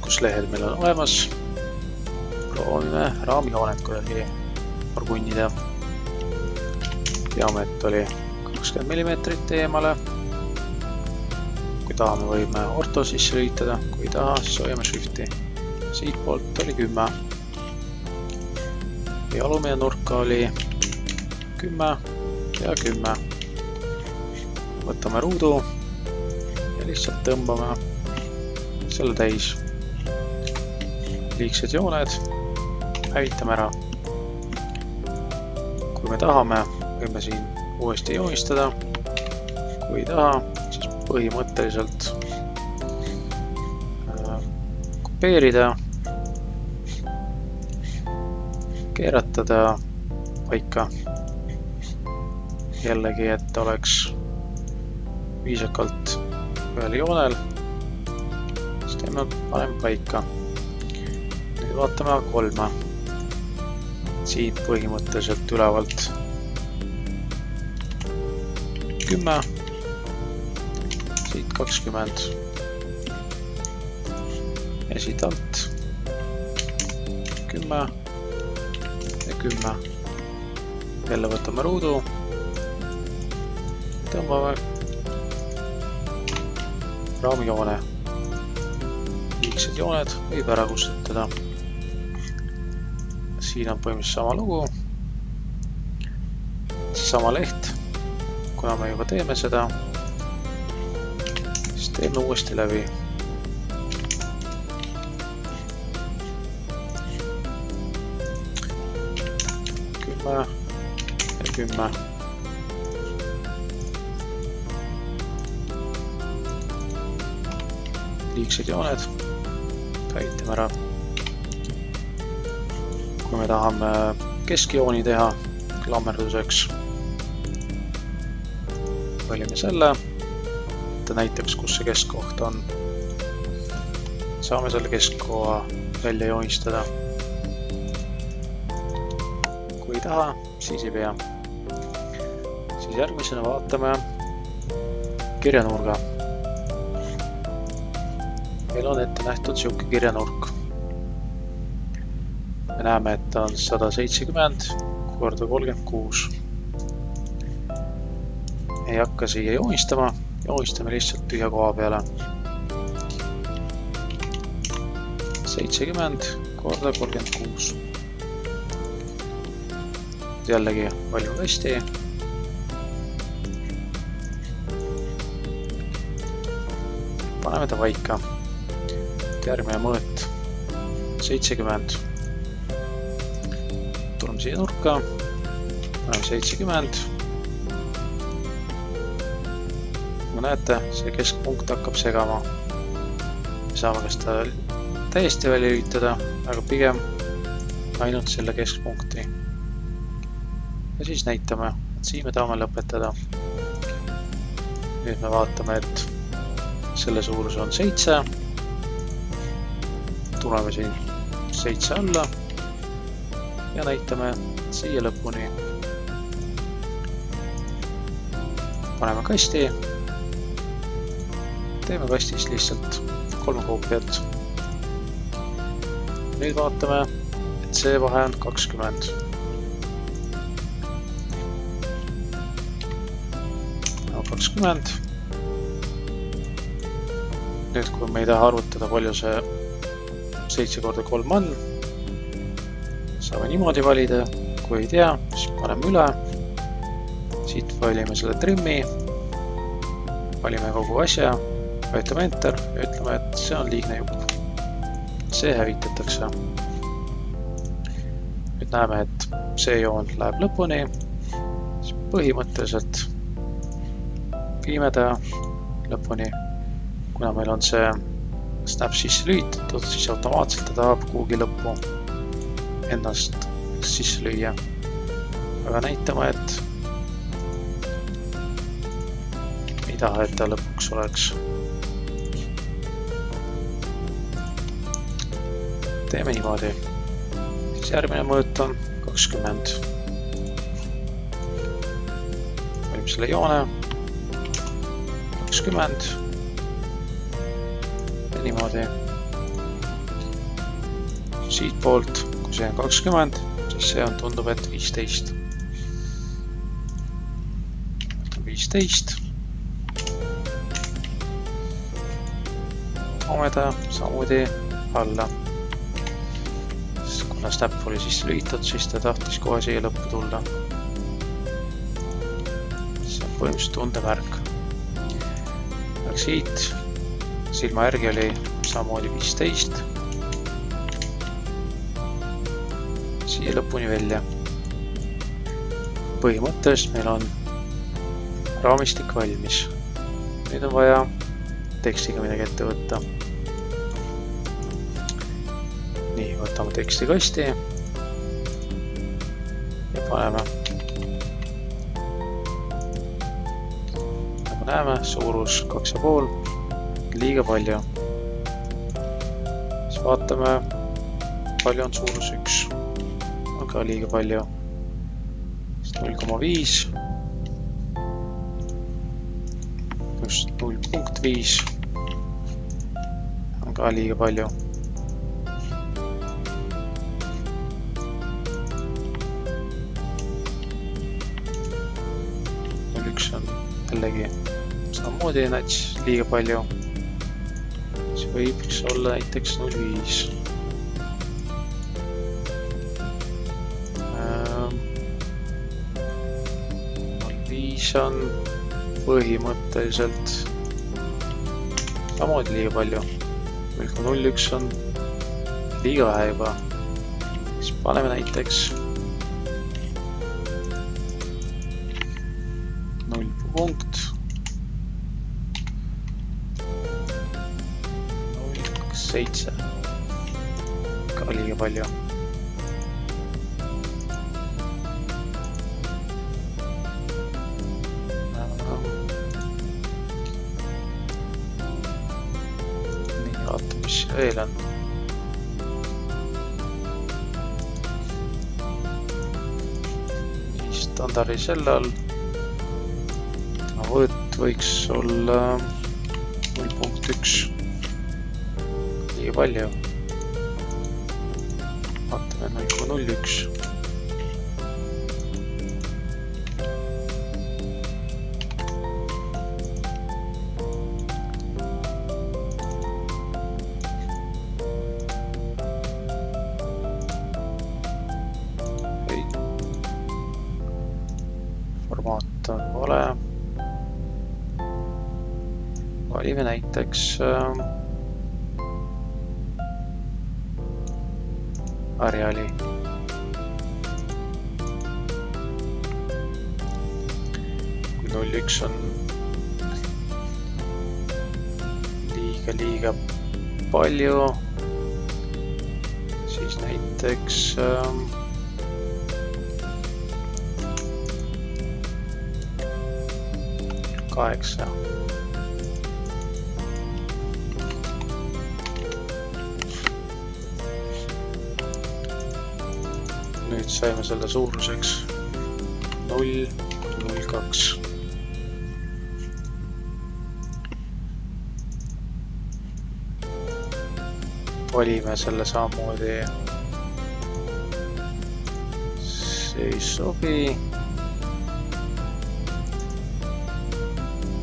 tarkuslehel meil on olemas. Proovime raamjoonet kuidagi orgunnida. Diameeter oli 20 mm eemale. Kui tahame, võime orto sisse lülitada, kui ei taha, siis hoiame shifti. Siit poolt oli 10. Ja alumine nurka oli 10 ja 10. Võtame ruudu ja lihtsalt tõmbame selle täis. Liigsed jooned hävitame ära. Kui me tahame, võime siin uuesti joonistada. Kui ei taha, siis põhimõtteliselt kopeerida, keeratada paika. Jällegi, et oleks viisakalt ühel joonel, siis paneme paika. Nüüd vaatame 3. Siit põhimõtteliselt ülevalt 10, siit 20 ja siit alt 10 ja 10. Jälle võtame ruudu, tõmbame raamjoone. Liigsed jooned võib ära kustutada. Siin on põhimõtteliselt sama lugu. Sama leht. Kuna me juba teeme seda, siis teeme uuesti läbi. 10 ja 10. Liigsed jooned hävitame ära. Kui me tahame keskjooni teha klammerduseks, valime selle, et näiteks kus see keskkoht on. Saame selle keskkoha välja joonistada. Kui ei taha, siis ei pea. Siis järgmisena vaatame kirjanurga. Meil on ette nähtud siuke kirjanurk. Me näeme, et on 170 korda 36. Ei hakka siia joonistama, joonistame lihtsalt tühja koha peale. 70 korda 36. Jällegi valime hästi. Paneme ta paika. Järgmine mõõt 70. Tuleme siia nurka. Paneme 70. Nagu näete, see keskpunkt hakkab segama. Me saame kas ta täiesti välja lülitada, aga pigem ainult selle keskpunkti. Ja siis näitame, et siin me tahame lõpetada. Nüüd me vaatame, et selle suurus on 7. Tuleme siin 7 alla ja näitame siia lõpuni. Paneme kasti. Teeme kastist lihtsalt 3 koopiat. Nüüd vaatame, et see vahe on 20. 20. Nüüd, kui me ei taha arvutada, palju see 7 korda 3 on, saame niimoodi valida. Kui ei tea, siis paneme üle. Siit valime selle trimmi. Valime kogu asja. Vajutame Enter ja ütleme, et see on liigne jupp. See hävitatakse. Nüüd näeme, et see joon läheb lõpuni. Põhimõtteliselt viime ta lõpuni. Kuna meil on see snap sisse lülitatud, siis automaatselt ta tahab kuhugi lõppu ennast sisse lüüa. Aga näitame, et ei taha, et ta lõpuks oleks. Teeme niimoodi. Siis järgmine mõõt on 20. Valime selle joone. 20. Ja niimoodi. siit poolt, kui see on 20, siis see on, tundub, et 15. 15. Toome ta samuti alla. Kuna snap oli sisse lühitatud, siis ta tahtis kohe siia lõppu tulla. See on põhimõtteliselt tundemärk. Aga siit silma järgi oli samamoodi 15. Siia lõpuni välja. Põhimõtteliselt meil on raamistik valmis. Nüüd on vaja tekstiga midagi ette võtta. Nii, võtame teksti kasti ja paneme. Nagu näeme, suurus 2,5, liiga palju. Siis vaatame, palju on suurus 1. On ka liiga palju. 0,5. Just 0,5. On ka liiga palju. 1 on jällegi samamoodi nats liiga palju. See võiks olla näiteks 0,5. 0,5 on põhimõtteliselt samamoodi liiga palju. 0,01 on liiga vähe juba. Siis paneme näiteks 0,07. Ka liiga palju. Nii, vaata, mis veel on. Nii, standardi selle all. Võõt võiks olla 0,1. Liiga palju. Vaatame 0,01. Formaat on vale. Valime näiteks Ariali. Kui 0,1 on liiga palju, siis näiteks 8. Nüüd saime selle suuruseks 0,02. Valime selle samamoodi. See ei sobi.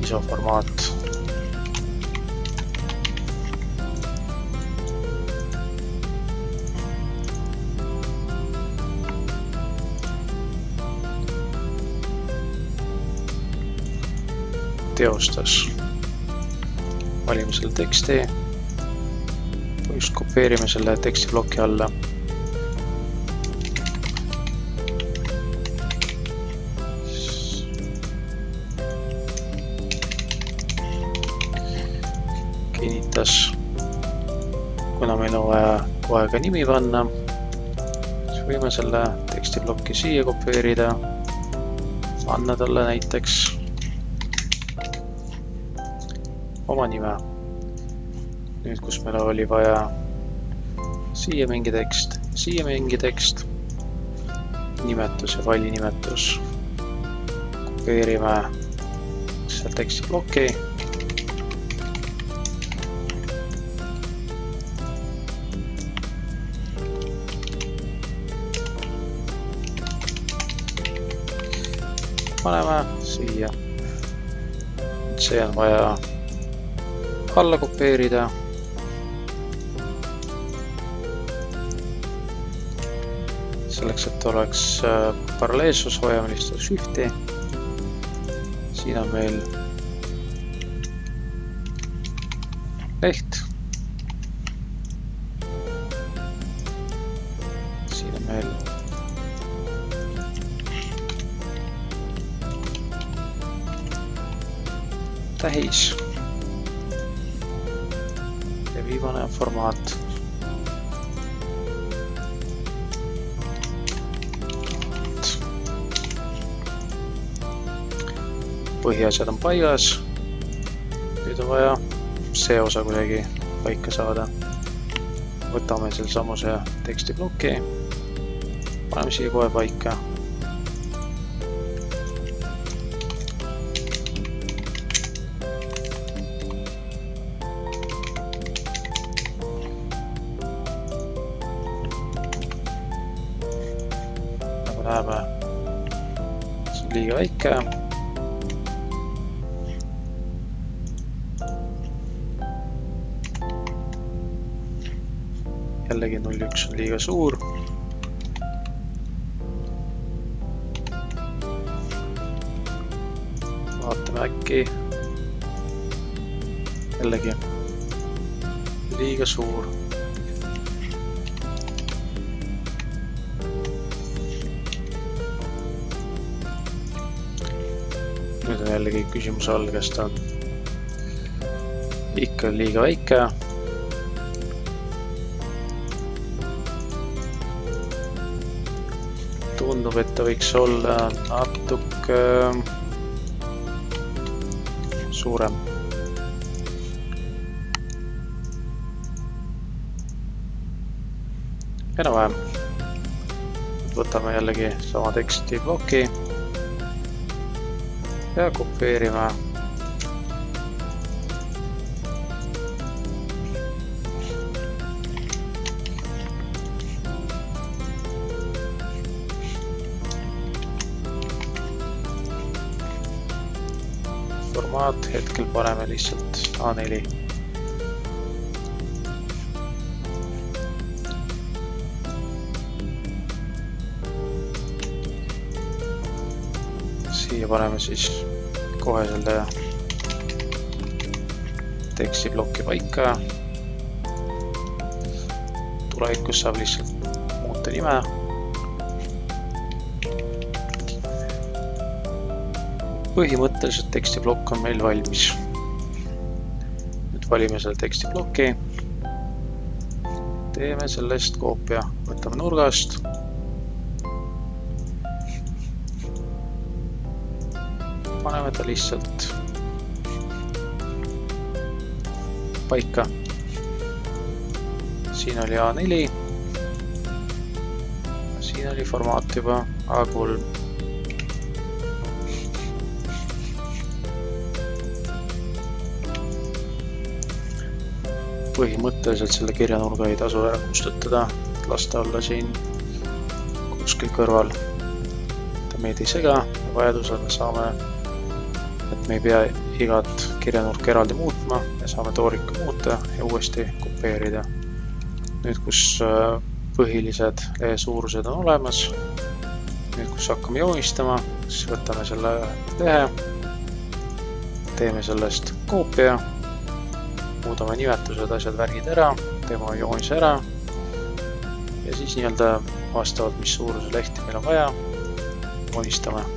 ISO formaat. Teostas. Valime selle teksti. Just kopeerime selle tekstibloki alla. Kinnitas. Kuna meil on vaja kohe ka nimi panna, siis võime selle tekstiblokki siia kopeerida. Anna talle näiteks oma nime. Nüüd, kus meil oli vaja siia mingi tekst, nimetus ja faili nimetus. Kopeerime seal tekstibloki. paneme siia. See on vaja alla kopeerida. Selleks, et oleks paralleelsus, hoiame lihtsalt Shifti. Siin on meil leht. Siin on meil tähis. Ja viimane on formaat. Põhiasjad on paigas. Nüüd on vaja see osa kuidagi paika saada. Võtame selle samuse tekstibloki. Paneme siia kohe paika. Nagu näeme, see on liiga väike. Jällegi 0,1 on liiga suur. Vaatame äkki. Jällegi liiga suur. Nüüd on jällegi küsimuse all, kas ta on ikka liiga väike. Tundub, et ta võiks olla natuke suurem. Enam-vähem. Võtame jällegi sama tekstibloki ja kopeerime. Formaat hetkel paneme lihtsalt A4. Siia paneme siis kohe selle tekstibloki paika. Tulevikus saab lihtsalt muuta nime. Põhimõtteliselt tekstiblokk on meil valmis. Nüüd valime selle tekstibloki. Teeme sellest koopia. Võtame nurgast. Paneme ta lihtsalt paika. Siin oli A4. Siin oli formaat juba A3. Põhimõtteliselt selle kirjanurga ei tasu ära kustutada, lasta olla siin kuskil kõrval. Ta meid ei sega ja vajadusel me saame, et me ei pea igat kirjanurka eraldi muutma ja saame toorika muuta ja uuesti kopeerida. Nüüd, kus põhilised suurused on olemas, nüüd, kus hakkame joonistama, siis võtame selle lehe, teeme sellest koopia, muudame nimetused, asjad, värgid ära, teeme joonise ära ja siis nii-öelda vastavalt, mis suuruse lehti meil on vaja, joonistame.